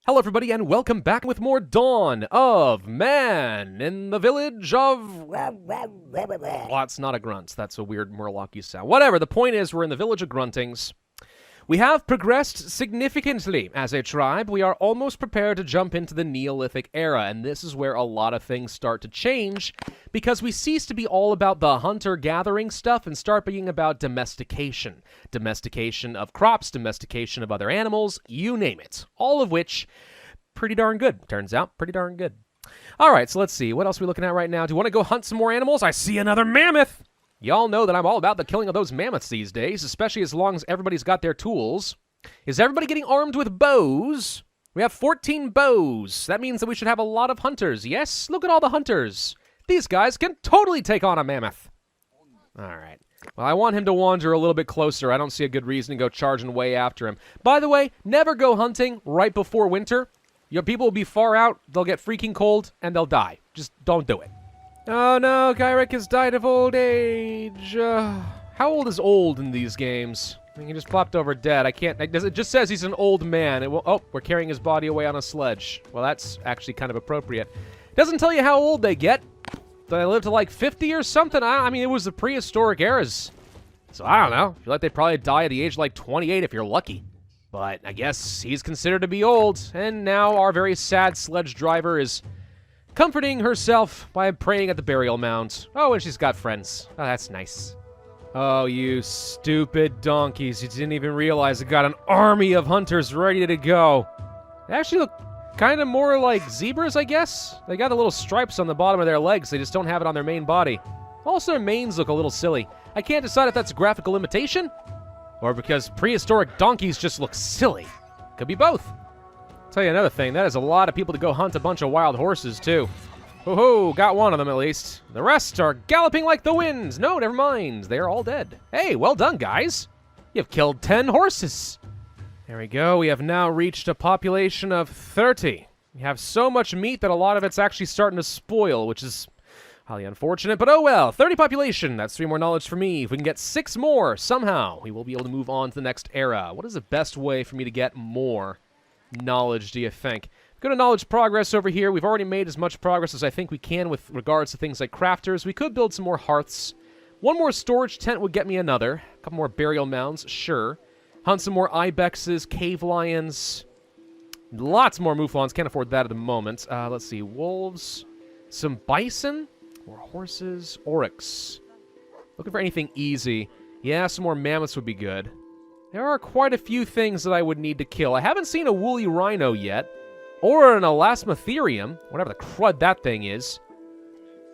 Hello everybody and welcome back with more Dawn of Man in the village of... Well, that's not a grunt. That's a weird Murlocky sound. Whatever, the point is we're in the village of Gruntings. We have progressed significantly as a tribe. We are almost prepared to jump into the Neolithic era, and this is where a lot of things start to change, because we cease to be all about the hunter-gathering stuff and start being about domestication. Domestication of crops, domestication of other animals, you name it. All of which, pretty darn good. Turns out, pretty darn good. Alright, so let's see. What else are we looking at right now? Do you want to go hunt some more animals? I see another mammoth! Y'all know that I'm all about the killing of those mammoths these days, especially as long as everybody's got their tools. Is everybody getting armed with bows? We have 14 bows. That means that we should have a lot of hunters. Yes, look at all the hunters. These guys can totally take on a mammoth. All right. Well, I want him to wander a little bit closer. I don't see a good reason to go charging way after him. By the way, never go hunting right before winter. Your people will be far out, they'll get freaking cold, and they'll die. Just don't do it. Oh no, Gyrick has died of old age. How old is old in these games? I mean, he just plopped over dead. I can't... It just says he's an old man. Oh, we're carrying his body away on a sledge. Well, that's actually kind of appropriate. Doesn't tell you how old they get. Did I live to like 50 or something? I mean, it was the prehistoric eras. So I don't know. I feel like they'd probably die at the age of like 28 if you're lucky. But I guess he's considered to be old. And now our very sad sledge driver is comforting herself by praying at the burial mound. Oh, and she's got friends. Oh, that's nice. Oh, you stupid donkeys. You didn't even realize I got an army of hunters ready to go. They actually look kind of more like zebras, I guess. They got the little stripes on the bottom of their legs. They just don't have it on their main body. Also, their manes look a little silly. I can't decide if that's a graphical imitation or because prehistoric donkeys just look silly. Could be both. Tell you another thing, that is a lot of people to go hunt a bunch of wild horses, too. Ho-ho, got one of them at least. The rest are galloping like the wind. No, never mind, they're all dead. Hey, well done, guys. You've killed 10 horses. There we go, we have now reached a population of 30. We have so much meat that a lot of it's actually starting to spoil, which is highly unfortunate, but oh well. 30 population, that's 3 more knowledge for me. If we can get 6 more, somehow, we will be able to move on to the next era. What is the best way for me to get more knowledge, do you think? Go to knowledge progress over here. We've already made as much progress as I think we can with regards to things like crafters. We could build some more hearths. 1 more storage tent would get me another. A couple more burial mounds, sure. Hunt some more ibexes, cave lions. Lots more mouflons. Can't afford that at the moment. Let's see. Wolves. Some bison. More horses. Oryx. Looking for anything easy. Yeah, some more mammoths would be good. There are quite a few things that I would need to kill. I haven't seen a woolly rhino yet. Or an elasmotherium. Whatever the crud that thing is.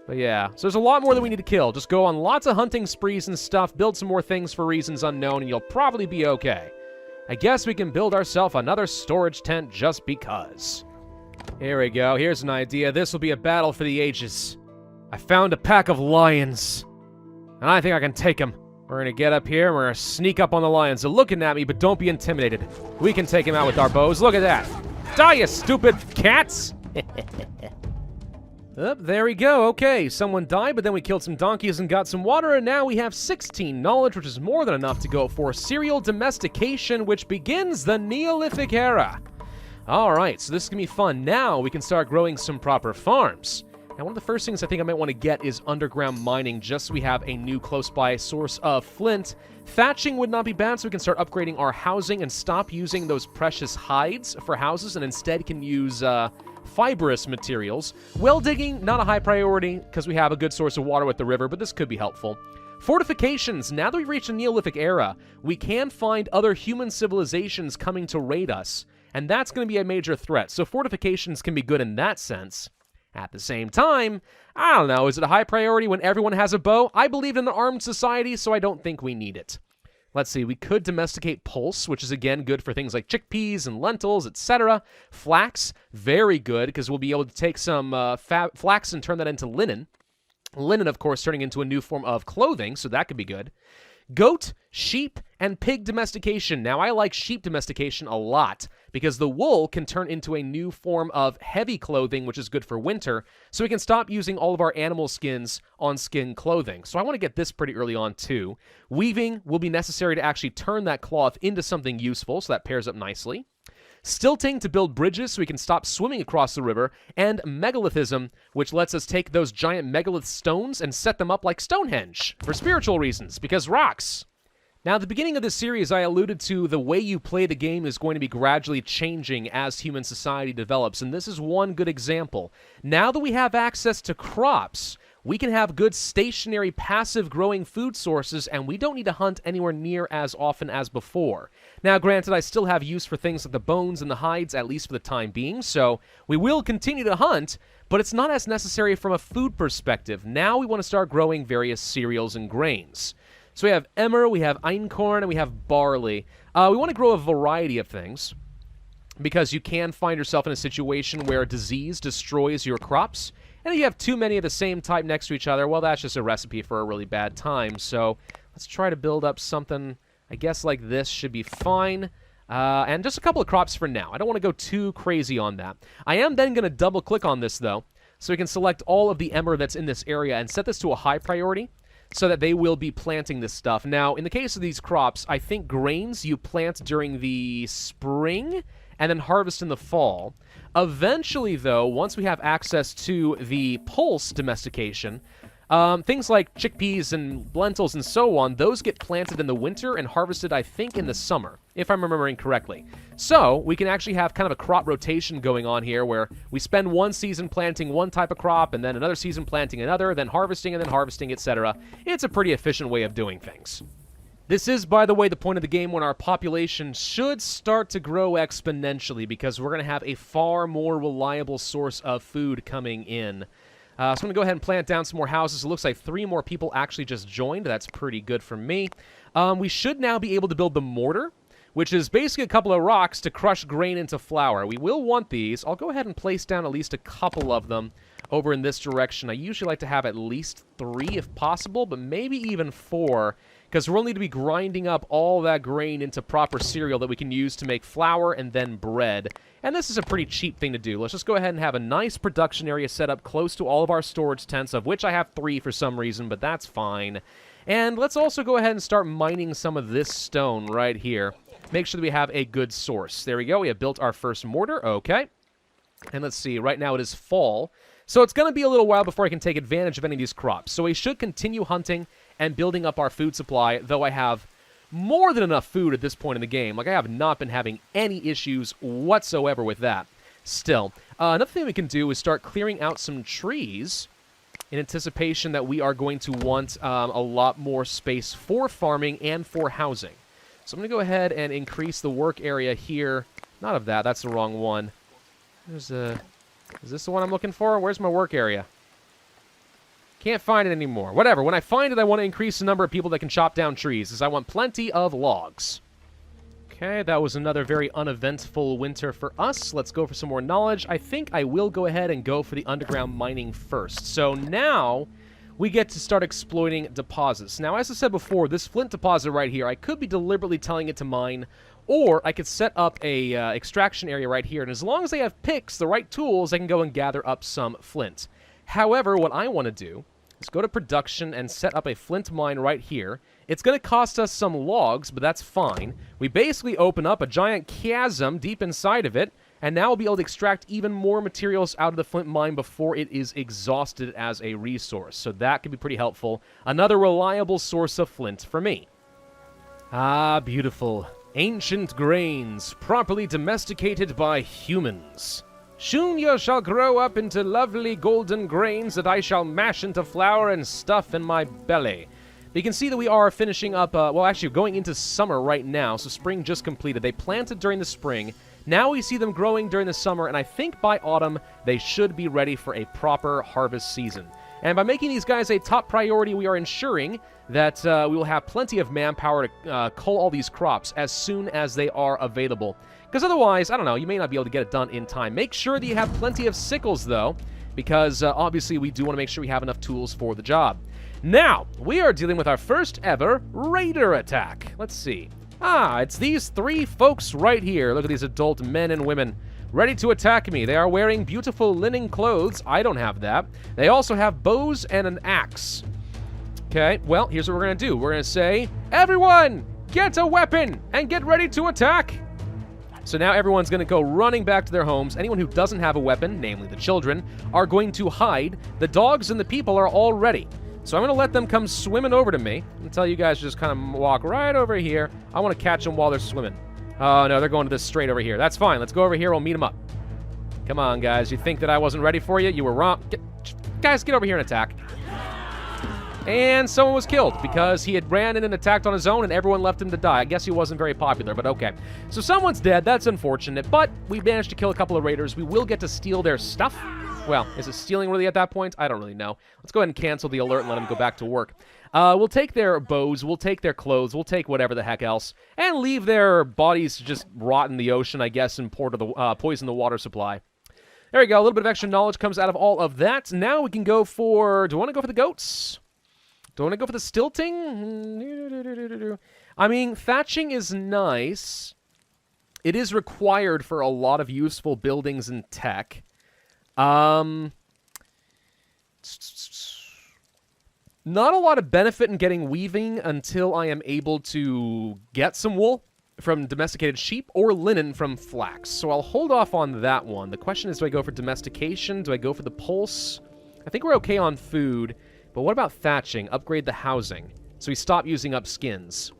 But yeah, so there's a lot more that we need to kill. Just go on lots of hunting sprees and stuff. Build some more things for reasons unknown, and you'll probably be okay. I guess we can build ourselves another storage tent just because. Here we go. Here's an idea. This will be a battle for the ages. I found a pack of lions. And I think I can take them. We're going to get up here, and we're going to sneak up on the lions. They're looking at me, but don't be intimidated. We can take him out with our bows. Look at that. Die, you stupid cats! There we go. Okay, someone died, but then we killed some donkeys and got some water, and now we have 16 knowledge, which is more than enough to go for serial domestication, which begins the Neolithic era. Alright, so this is going to be fun. Now we can start growing some proper farms. Now, one of the first things I think I might want to get is underground mining, just so we have a new close-by source of flint. Thatching would not be bad, so we can start upgrading our housing and stop using those precious hides for houses, and instead can use fibrous materials. Well digging, not a high priority, because we have a good source of water with the river, but this could be helpful. Fortifications. Now that we've reached the Neolithic era, we can find other human civilizations coming to raid us, and that's going to be a major threat, so fortifications can be good in that sense. At the same time, I don't know, is it a high priority when everyone has a bow? I believe in an armed society, so I don't think we need it. Let's see, we could domesticate pulse, which is again good for things like chickpeas and lentils, etc. Flax, very good, because we'll be able to take some flax and turn that into linen. Linen, of course, turning into a new form of clothing, so that could be good. Goat, sheep, and pig domestication. Now, I like sheep domestication a lot because the wool can turn into a new form of heavy clothing, which is good for winter, so we can stop using all of our animal skins on skin clothing. So I want to get this pretty early on, too. Weaving will be necessary to actually turn that cloth into something useful, so that pairs up nicely. Stilting to build bridges so we can stop swimming across the river, and megalithism, which lets us take those giant megalith stones and set them up like Stonehenge, for spiritual reasons, because rocks. Now, at the beginning of this series, I alluded to the way you play the game is going to be gradually changing as human society develops, and this is one good example. Now that we have access to crops, we can have good stationary passive growing food sources, and we don't need to hunt anywhere near as often as before. Now, granted, I still have use for things like the bones and the hides, at least for the time being, so we will continue to hunt, but it's not as necessary from a food perspective. Now we want to start growing various cereals and grains. So we have emmer, we have einkorn, and we have barley. We want to grow a variety of things, because you can find yourself in a situation where disease destroys your crops, and if you have too many of the same type next to each other, well, that's just a recipe for a really bad time. So let's try to build up something, I guess, like this should be fine. And just a couple of crops for now. I don't want to go too crazy on that. I am then going to double-click on this, though, so we can select all of the emmer that's in this area and set this to a high priority, so that they will be planting this stuff. Now, in the case of these crops, I think grains you plant during the spring and then harvest in the fall. Eventually, though, once we have access to the pulse domestication, things like chickpeas and lentils and so on, those get planted in the winter and harvested, I think, in the summer, if I'm remembering correctly. So we can actually have kind of a crop rotation going on here where we spend one season planting one type of crop and then another season planting another, then harvesting, etc. It's a pretty efficient way of doing things. This is, by the way, the point of the game when our population should start to grow exponentially, because we're going to have a far more reliable source of food coming in. So I'm going to go ahead and plant down some more houses. It looks like 3 more people actually just joined. That's pretty good for me. We should now be able to build the mortar, which is basically a couple of rocks to crush grain into flour. We will want these. I'll go ahead and place down at least a couple of them over in this direction. I usually like to have at least 3 if possible, but maybe even 4, because we'll need to be grinding up all that grain into proper cereal that we can use to make flour and then bread. And this is a pretty cheap thing to do. Let's just go ahead and have a nice production area set up close to all of our storage tents, of which I have 3 for some reason, but that's fine. And let's also go ahead and start mining some of this stone right here. Make sure that we have a good source. There we go. We have built our first mortar. Okay. And let's see. Right now it is fall, so it's going to be a little while before I can take advantage of any of these crops. So we should continue hunting and building up our food supply, though I have more than enough food at this point in the game. Like, I have not been having any issues whatsoever with that. Still, another thing we can do is start clearing out some trees in anticipation that we are going to want a lot more space for farming and for housing. So I'm going to go ahead and increase the work area here. Not of that, that's the wrong one. There's a... Is this the one I'm looking for? Where's my work area? Can't find it anymore. Whatever. When I find it, I want to increase the number of people that can chop down trees, as I want plenty of logs. Okay, that was another very uneventful winter for us. Let's go for some more knowledge. I think I will go ahead and go for the underground mining first. So now we get to start exploiting deposits. Now, as I said before, this flint deposit right here, I could be deliberately telling it to mine, or I could set up a extraction area right here, and as long as they have picks, the right tools, I can go and gather up some flint. However, what I want to do is go to production and set up a flint mine right here. It's going to cost us some logs, but that's fine. We basically open up a giant chasm deep inside of it, and now we'll be able to extract even more materials out of the flint mine before it is exhausted as a resource. So that could be pretty helpful. Another reliable source of flint for me. Ah, beautiful. Ancient grains, properly domesticated by humans. Soon you shall grow up into lovely golden grains that I shall mash into flour and stuff in my belly. You can see that we are finishing up, well, actually going into summer right now, so spring just completed. They planted during the spring. Now we see them growing during the summer, and I think by autumn they should be ready for a proper harvest season. And by making these guys a top priority, we are ensuring that we will have plenty of manpower to cull all these crops as soon as they are available. Because otherwise, I don't know, you may not be able to get it done in time. Make sure that you have plenty of sickles, though, because obviously we do want to make sure we have enough tools for the job. Now, we are dealing with our first ever raider attack. Let's see. Ah, it's these 3 folks right here. Look at these adult men and women ready to attack me. They are wearing beautiful linen clothes. I don't have that. They also have bows and an axe. Okay, well, here's what we're going to do. We're going to say, everyone, get a weapon and get ready to attack. So now everyone's going to go running back to their homes. Anyone who doesn't have a weapon, namely the children, are going to hide. The dogs and the people are all ready. So I'm going to let them come swimming over to me and tell you guys to just kind of walk right over here. I want to catch them while they're swimming. Oh, no, they're going to this straight over here. That's fine. Let's go over here. We'll meet them up. Come on, guys. You think that I wasn't ready for you? You were wrong. Guys, get over here and attack. And someone was killed because he had ran in and attacked on his own and everyone left him to die. I guess he wasn't very popular, but okay. So someone's dead. That's unfortunate, but we managed to kill a couple of raiders. We will get to steal their stuff. Well, is it stealing really at that point? I don't really know. Let's go ahead and cancel the alert and let them go back to work. We'll take their bows, we'll take their clothes, we'll take whatever the heck else, and leave their bodies to just rot in the ocean, I guess, and poison the water supply. There we go. A little bit of extra knowledge comes out of all of that. Now we can go for... Do I want to go for the goats? Do I want to go for the stilting? I mean, thatching is nice. It is required for a lot of useful buildings and tech. Not a lot of benefit in getting weaving until I am able to get some wool from domesticated sheep or linen from flax. So I'll hold off on that one. The question is, do I go for domestication? Do I go for the pulse? I think we're okay on food. But what about thatching? Upgrade the housing. So we stop using up skins.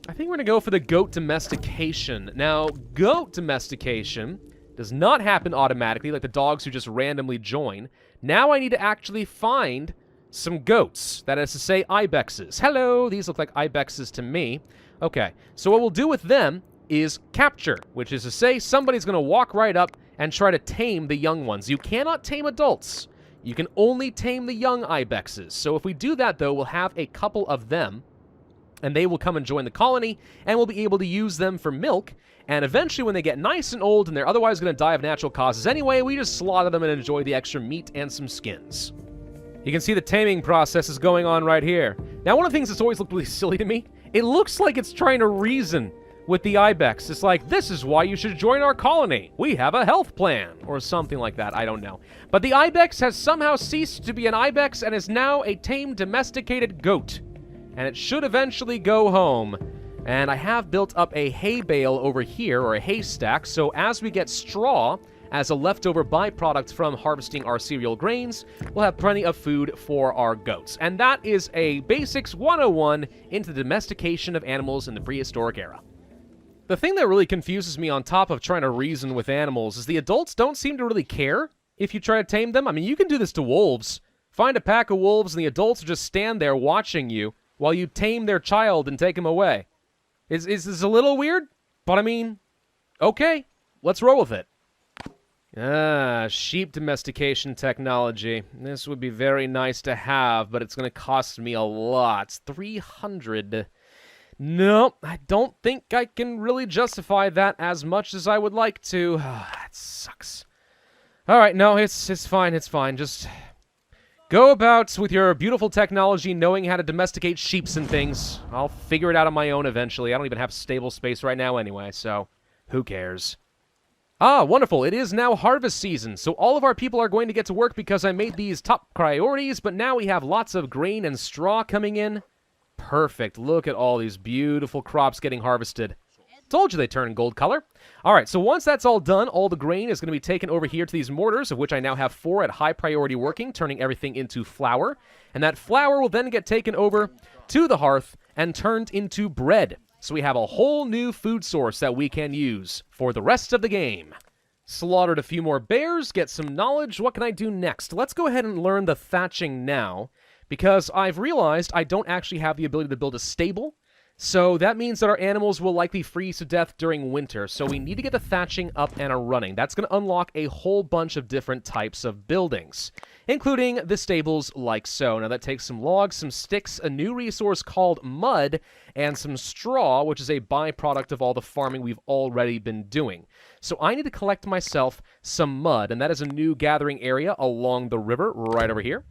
I think we're going to go for the goat domestication. Now, goat domestication does not happen automatically like the dogs who just randomly join. Now I need to actually find some goats. That is to say, ibexes. Hello, these look like ibexes to me. Okay, so what we'll do with them is capture, which is to say somebody's going to walk right up and try to tame the young ones. You cannot tame adults. You can only tame the young ibexes. So if we do that, though, we'll have a couple of them, and they will come and join the colony, and we'll be able to use them for milk. And eventually, when they get nice and old and they're otherwise going to die of natural causes anyway, we just slaughter them and enjoy the extra meat and some skins. You can see the taming process is going on right here. Now, one of the things that's always looked really silly to me, it looks like it's trying to reason with the ibex. It's like, this is why you should join our colony. We have a health plan, or something like that. I don't know. But the ibex has somehow ceased to be an ibex and is now a tame, domesticated goat. And it should eventually go home. And I have built up a hay bale over here, or a haystack, so as we get straw as a leftover byproduct from harvesting our cereal grains, we'll have plenty of food for our goats. And that is a Basics 101 into the domestication of animals in the prehistoric era. The thing that really confuses me on top of trying to reason with animals is the adults don't seem to really care if you try to tame them. I mean, you can do this to wolves. Find a pack of wolves and the adults just stand there watching you while you tame their child and take him away. Is this a little weird? But I mean, okay, let's roll with it. Sheep domestication technology. This would be very nice to have, but it's going to cost me a lot. 300. No, I don't think I can really justify that as much as I would like to. That sucks. All right, no, it's fine, it's fine. Just go about with your beautiful technology, knowing how to domesticate sheeps and things. I'll figure it out on my own eventually. I don't even have stable space right now anyway, so who cares? Ah, wonderful. It is now harvest season, so all of our people are going to get to work because I made these top priorities, but now we have lots of grain and straw coming in. Perfect. Look at all these beautiful crops getting harvested. Told you they turn gold color. All right, so once that's all done, all the grain is going to be taken over here to these mortars, of which I now have 4 at high priority working, turning everything into flour. And that flour will then get taken over to the hearth and turned into bread. So we have a whole new food source that we can use for the rest of the game. Slaughtered a few more bears, get some knowledge. What can I do next? Let's go ahead and learn the thatching now, because I've realized I don't actually have the ability to build a stable. So that means that our animals will likely freeze to death during winter, so we need to get the thatching up and running. That's going to unlock a whole bunch of different types of buildings, including the stables like so. Now that takes some logs, some sticks, a new resource called mud, and some straw, which is a byproduct of all the farming we've already been doing. So I need to collect myself some mud, and that is a new gathering area along the river right over here.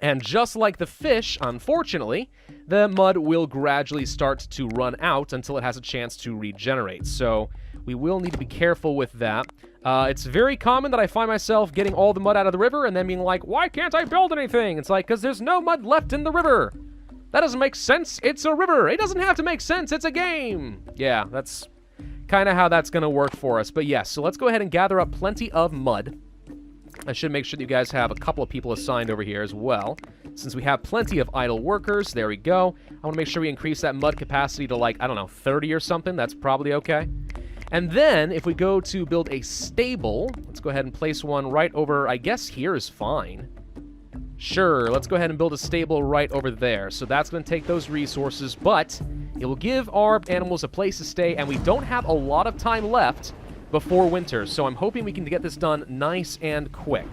And just like the fish, unfortunately, the mud will gradually start to run out until it has a chance to regenerate. So we will need to be careful with that. It's very common that I find myself getting all the mud out of the river and then being like, why can't I build anything? It's like, because there's no mud left in the river. That doesn't make sense. It's a river. It doesn't have to make sense. It's a game. Yeah, that's kind of how that's going to work for us. But yes, so let's go ahead and gather up plenty of mud. I should make sure that you guys have a couple of people assigned over here as well. Since we have plenty of idle workers, there we go. I want to make sure we increase that mud capacity to like, I don't know, 30 or something. That's probably okay. And then if we go to build a stable, let's go ahead and place one right over, I guess here is fine. Sure, let's go ahead and build a stable right over there. So that's going to take those resources, but it will give our animals a place to stay, and we don't have a lot of time left before winter, so I'm hoping we can get this done nice and quick.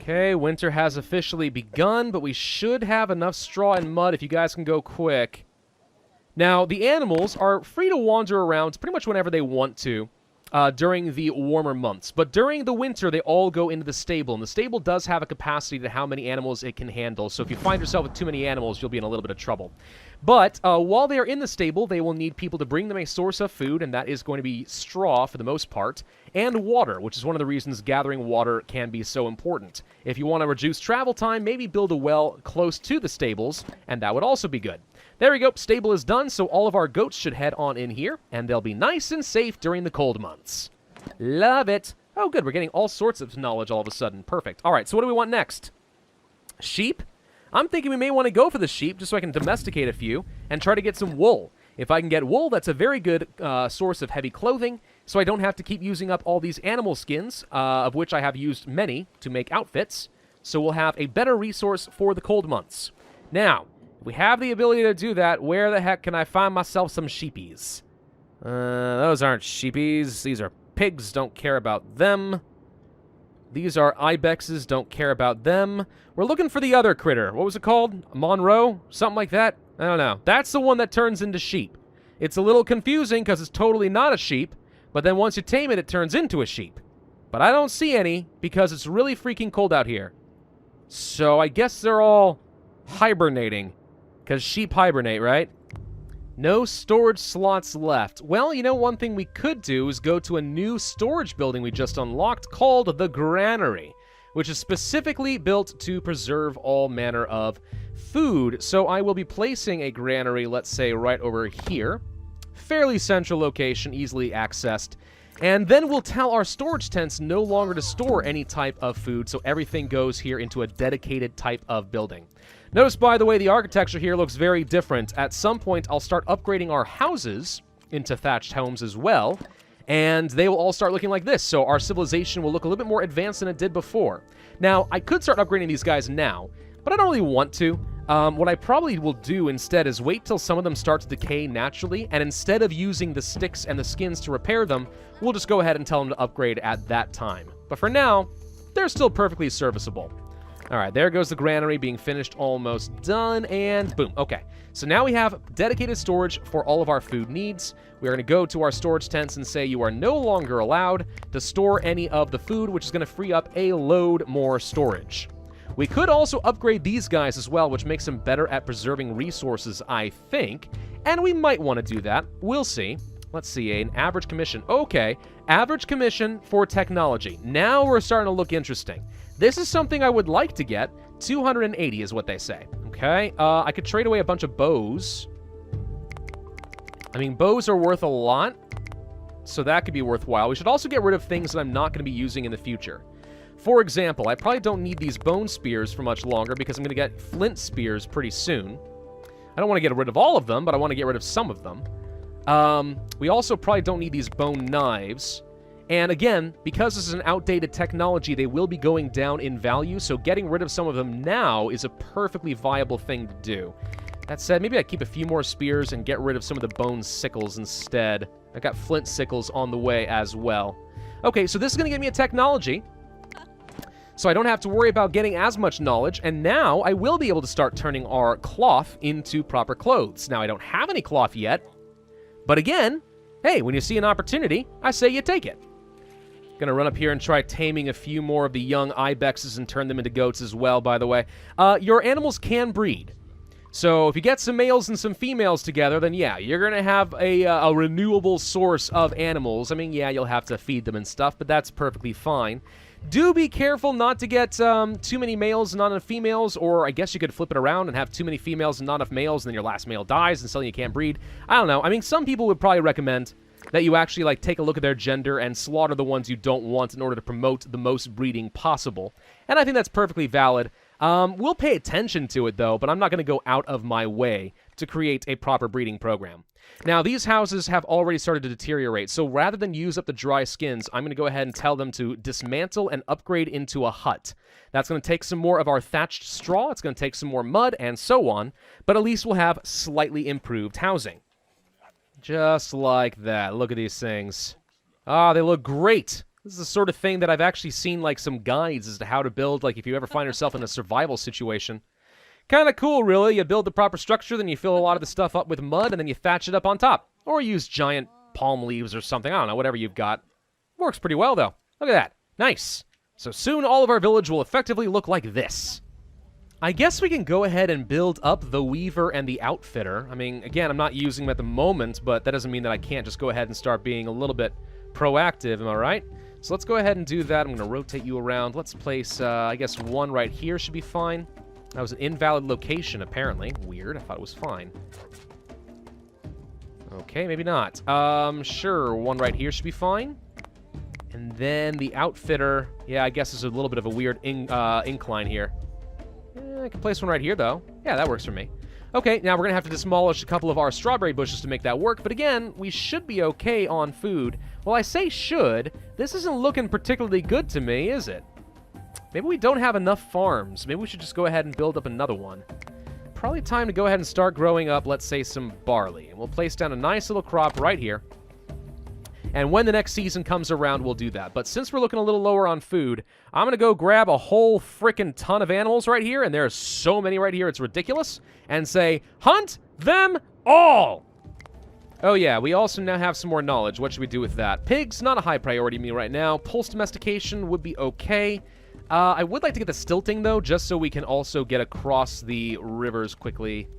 Okay, winter has officially begun, but we should have enough straw and mud if you guys can go quick. Now, the animals are free to wander around pretty much whenever they want to during the warmer months. But during the winter, they all go into the stable, and the stable does have a capacity to how many animals it can handle. So if you find yourself with too many animals, you'll be in a little bit of trouble. But while they are in the stable, they will need people to bring them a source of food, and that is going to be straw for the most part, and water, which is one of the reasons gathering water can be so important. If you want to reduce travel time, maybe build a well close to the stables, and that would also be good. There we go, stable is done, so all of our goats should head on in here, and they'll be nice and safe during the cold months. Love it. Oh, good, we're getting all sorts of knowledge all of a sudden. Perfect. All right, so what do we want next? Sheep? I'm thinking we may want to go for the sheep just so I can domesticate a few and try to get some wool. If I can get wool, that's a very good source of heavy clothing, so I don't have to keep using up all these animal skins, of which I have used many to make outfits, so we'll have a better resource for the cold months. Now, if we have the ability to do that, where the heck can I find myself some sheepies? Those aren't sheepies. These are pigs. Don't care about them. These are ibexes. Don't care about them. We're looking for the other critter. What was it called? Monroe? Something like that? I don't know. That's the one that turns into sheep. It's a little confusing because it's totally not a sheep, but then once you tame it, it turns into a sheep. But I don't see any because it's really freaking cold out here. So I guess they're all hibernating. Because sheep hibernate, right? No storage slots left. Well, you know, one thing we could do is go to a new storage building we just unlocked called the Granary, which is specifically built to preserve all manner of food. So I will be placing a granary, let's say, right over here. Fairly central location, easily accessed. And then we'll tell our storage tents no longer to store any type of food, so everything goes here into a dedicated type of building. Notice, by the way, the architecture here looks very different. At some point, I'll start upgrading our houses into thatched homes as well, and they will all start looking like this, so our civilization will look a little bit more advanced than it did before. Now, I could start upgrading these guys now, but I don't really want to. What I probably will do instead is wait till some of them start to decay naturally, and instead of using the sticks and the skins to repair them, we'll just go ahead and tell them to upgrade at that time. But for now, they're still perfectly serviceable. All right, there goes the granary being finished, almost done, and boom. Okay, so now we have dedicated storage for all of our food needs. We're going to go to our storage tents and say you are no longer allowed to store any of the food, which is going to free up a load more storage. We could also upgrade these guys as well, which makes them better at preserving resources, I think, and we might want to do that. We'll see. Let's see, an average commission. Okay, average commission for technology. Now we're starting to look interesting. This is something I would like to get. 280 is what they say. Okay, I could trade away a bunch of bows. I mean, bows are worth a lot, so that could be worthwhile. We should also get rid of things that I'm not going to be using in the future. For example, I probably don't need these bone spears for much longer because I'm going to get flint spears pretty soon. I don't want to get rid of all of them, but I want to get rid of some of them. We also probably don't need these bone knives. And again, because this is an outdated technology, they will be going down in value, so getting rid of some of them now is a perfectly viable thing to do. That said, maybe I keep a few more spears and get rid of some of the bone sickles instead. I got flint sickles on the way as well. Okay, so this is going to give me a technology, so I don't have to worry about getting as much knowledge, and now I will be able to start turning our cloth into proper clothes. Now, I don't have any cloth yet, but again, hey, when you see an opportunity, I say you take it. Gonna run up here and try taming a few more of the young ibexes and turn them into goats as well, by the way. Your animals can breed. So if you get some males and some females together, then yeah, you're going to have a renewable source of animals. I mean, yeah, you'll have to feed them and stuff, but that's perfectly fine. Do be careful not to get too many males and not enough females, or I guess you could flip it around and have too many females and not enough males, and then your last male dies and suddenly you can't breed. I don't know. I mean, some people would probably recommend that you actually like take a look at their gender and slaughter the ones you don't want in order to promote the most breeding possible. And I think that's perfectly valid. We'll pay attention to it, though, but I'm not going to go out of my way to create a proper breeding program. Now, these houses have already started to deteriorate, so rather than use up the dry skins, I'm going to go ahead and tell them to dismantle and upgrade into a hut. That's going to take some more of our thatched straw, it's going to take some more mud, and so on, but at least we'll have slightly improved housing. Just like that. Look at these things. Ah, they look great. This is the sort of thing that I've actually seen, like, some guides as to how to build, like, if you ever find yourself in a survival situation. Kind of cool, really. You build the proper structure, then you fill a lot of the stuff up with mud, and then you thatch it up on top. Or use giant palm leaves or something. I don't know, whatever you've got. Works pretty well, though. Look at that. Nice. So soon all of our village will effectively look like this. I guess we can go ahead and build up the weaver and the outfitter. I mean, again, I'm not using them at the moment, but that doesn't mean that I can't just go ahead and start being a little bit proactive, am I right? So let's go ahead and do that. I'm going to rotate you around. Let's place, I guess, one right here should be fine. That was an invalid location, apparently. Weird. I thought it was fine. Okay, maybe not. Sure, one right here should be fine. And then the outfitter, yeah, I guess there's a little bit of a weird incline here. I can place one right here, though. Yeah, that works for me. Okay, now we're going to have to demolish a couple of our strawberry bushes to make that work, but again, we should be okay on food. Well, I say should. This isn't looking particularly good to me, is it? Maybe we don't have enough farms. Maybe we should just go ahead and build up another one. Probably time to go ahead and start growing up, let's say, some barley. And we'll place down a nice little crop right here. And when the next season comes around, we'll do that. But since we're looking a little lower on food, I'm going to go grab a whole frickin' ton of animals right here, and there are so many right here, it's ridiculous, and say, hunt them all! Oh yeah, we also now have some more knowledge. What should we do with that? Pigs, not a high priority to me right now. Pulse domestication would be okay. I would like to get the stilting, though, just so we can also get across the rivers quickly.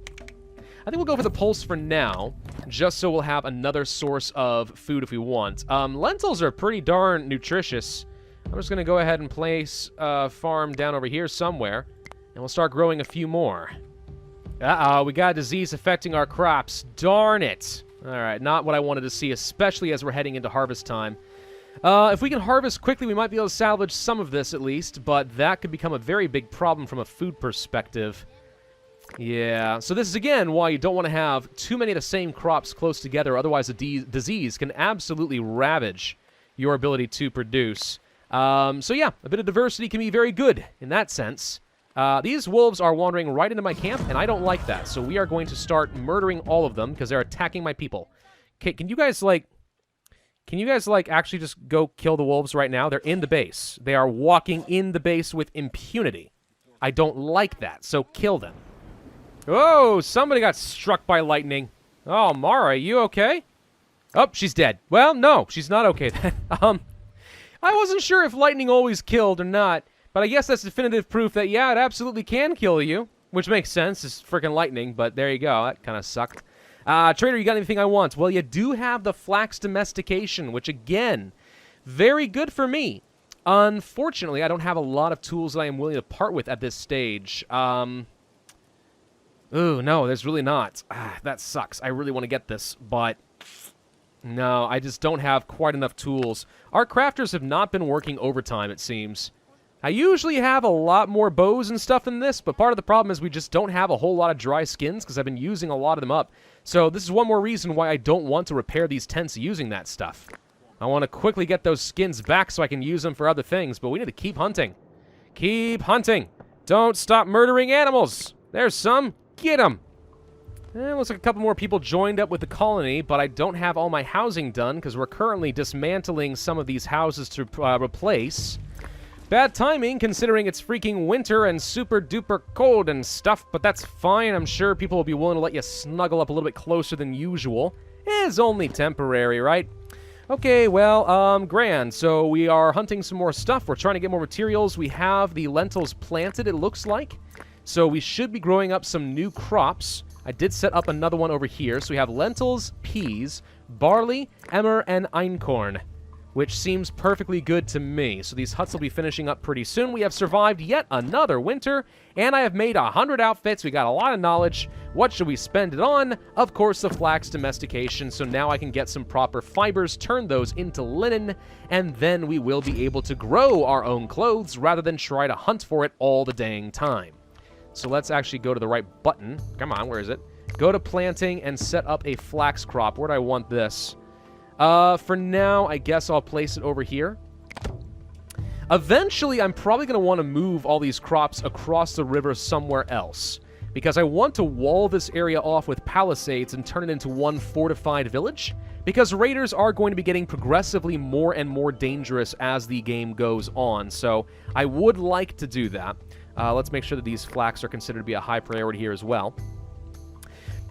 I think we'll go for the pulse for now, just so we'll have another source of food if we want. Lentils are pretty darn nutritious. I'm just going to go ahead and place a farm down over here somewhere, and we'll start growing a few more. Uh-oh, we got a disease affecting our crops. Darn it. All right, not what I wanted to see, especially as we're heading into harvest time. If we can harvest quickly, we might be able to salvage some of this at least, but that could become a very big problem from a food perspective. Yeah, so this is again why you don't want to have too many of the same crops close together, otherwise a disease can absolutely ravage your ability to produce. So yeah, a bit of diversity can be very good in that sense. These wolves are wandering right into my camp, and I don't like that, so we are going to start murdering all of them because they're attacking my people. Okay, can you guys, like, actually just go kill the wolves right now? They're in the base. They are walking in the base with impunity. I don't like that, so kill them. Oh, somebody got struck by lightning. Oh, Mara, you okay? Oh, she's dead. Well, no, she's not okay then. I wasn't sure if lightning always killed or not, but I guess that's definitive proof that, yeah, it absolutely can kill you, which makes sense. It's freaking lightning, but there you go. That kind of sucked. Trader, you got anything I want? Well, you do have the flax domestication, which, again, very good for me. Unfortunately, I don't have a lot of tools that I am willing to part with at this stage. Ooh, no, there's really not. That sucks. I really want to get this, but no, I just don't have quite enough tools. Our crafters have not been working overtime, it seems. I usually have a lot more bows and stuff in this, but part of the problem is we just don't have a whole lot of dry skins because I've been using a lot of them up. So this is one more reason why I don't want to repair these tents using that stuff. I want to quickly get those skins back so I can use them for other things, but we need to keep hunting. Keep hunting. Don't stop murdering animals. There's some. Get them! Looks like a couple more people joined up with the colony, but I don't have all my housing done because we're currently dismantling some of these houses to replace. Bad timing, considering it's freaking winter and super duper cold and stuff, but that's fine. I'm sure people will be willing to let you snuggle up a little bit closer than usual. It's only temporary, right? Okay, well, grand. So we are hunting some more stuff. We're trying to get more materials. We have the lentils planted, it looks like. So we should be growing up some new crops. I did set up another one over here. So we have lentils, peas, barley, emmer, and einkorn, which seems perfectly good to me. So these huts will be finishing up pretty soon. We have survived yet another winter, and I have made 100 outfits. We got a lot of knowledge. What should we spend it on? Of course, the flax domestication. So now I can get some proper fibers, turn those into linen, and then we will be able to grow our own clothes rather than try to hunt for it all the dang time. So let's actually go to the right button. Come on, where is it? Go to planting and set up a flax crop. Where do I want this? For now, I guess I'll place it over here. Eventually, I'm probably going to want to move all these crops across the river somewhere else, because I want to wall this area off with palisades and turn it into one fortified village, because raiders are going to be getting progressively more and more dangerous as the game goes on, so I would like to do that. Let's make sure that these flax are considered to be a high priority here as well.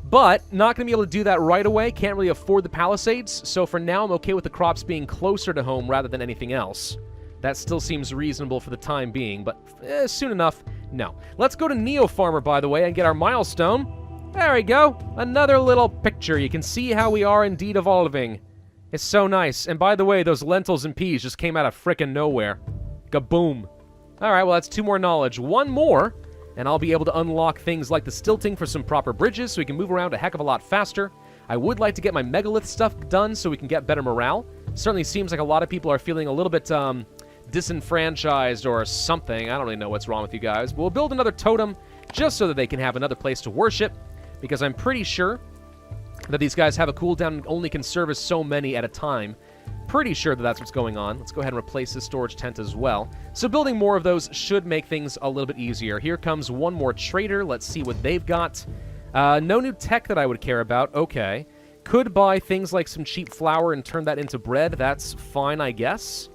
But not going to be able to do that right away. Can't really afford the palisades. So for now, I'm okay with the crops being closer to home rather than anything else. That still seems reasonable for the time being, but soon enough, no. Let's go to Neo Farmer, by the way, and get our milestone. There we go. Another little picture. You can see how we are indeed evolving. It's so nice. And by the way, those lentils and peas just came out of frickin' nowhere. Kaboom. All right, well, that's 2 more knowledge. 1 more. And I'll be able to unlock things like the stilting for some proper bridges so we can move around a heck of a lot faster. I would like to get my megalith stuff done so we can get better morale. Certainly seems like a lot of people are feeling a little bit disenfranchised or something. I don't really know what's wrong with you guys. But we'll build another totem just so that they can have another place to worship, because I'm pretty sure that these guys have a cooldown and only can service so many at a time. Pretty sure that that's what's going on. Let's go ahead and replace this storage tent as well. So building more of those should make things a little bit easier. Here comes one more trader. Let's see what they've got. No new tech that I would care about. Okay. Could buy things like some cheap flour and turn that into bread. That's fine, I guess.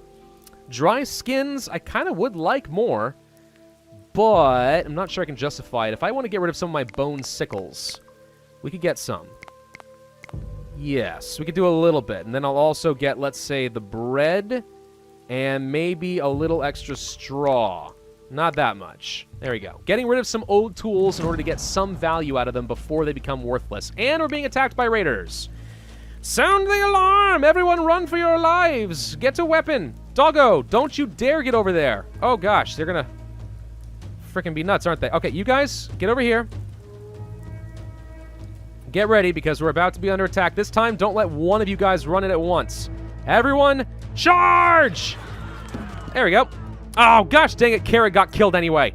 Dry skins, I kind of would like more, but I'm not sure I can justify it. If I want to get rid of some of my bone sickles, we could get some. Yes, we could do a little bit. And then I'll also get, let's say, the bread and maybe a little extra straw. Not that much. There we go. Getting rid of some old tools in order to get some value out of them before they become worthless. And we're being attacked by raiders. Sound the alarm! Everyone run for your lives! Get a weapon! Doggo, don't you dare get over there. Oh gosh, they're gonna freaking be nuts, aren't they? Okay, you guys, get over here. Get ready, because we're about to be under attack. This time, don't let one of you guys run it at once. Everyone, charge! There we go. Oh, gosh dang it, Kara got killed anyway.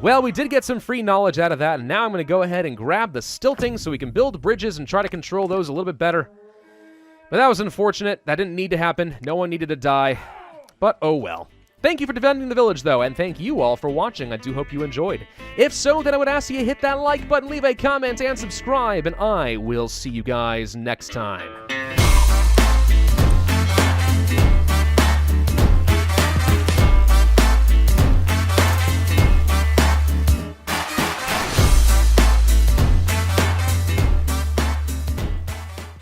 Well, we did get some free knowledge out of that, and now I'm going to go ahead and grab the stilting so we can build bridges and try to control those a little bit better. But that was unfortunate. That didn't need to happen. No one needed to die. But oh well. Thank you for defending the village, though, and thank you all for watching. I do hope you enjoyed. If so, then I would ask you to hit that like button, leave a comment, and subscribe, and I will see you guys next time.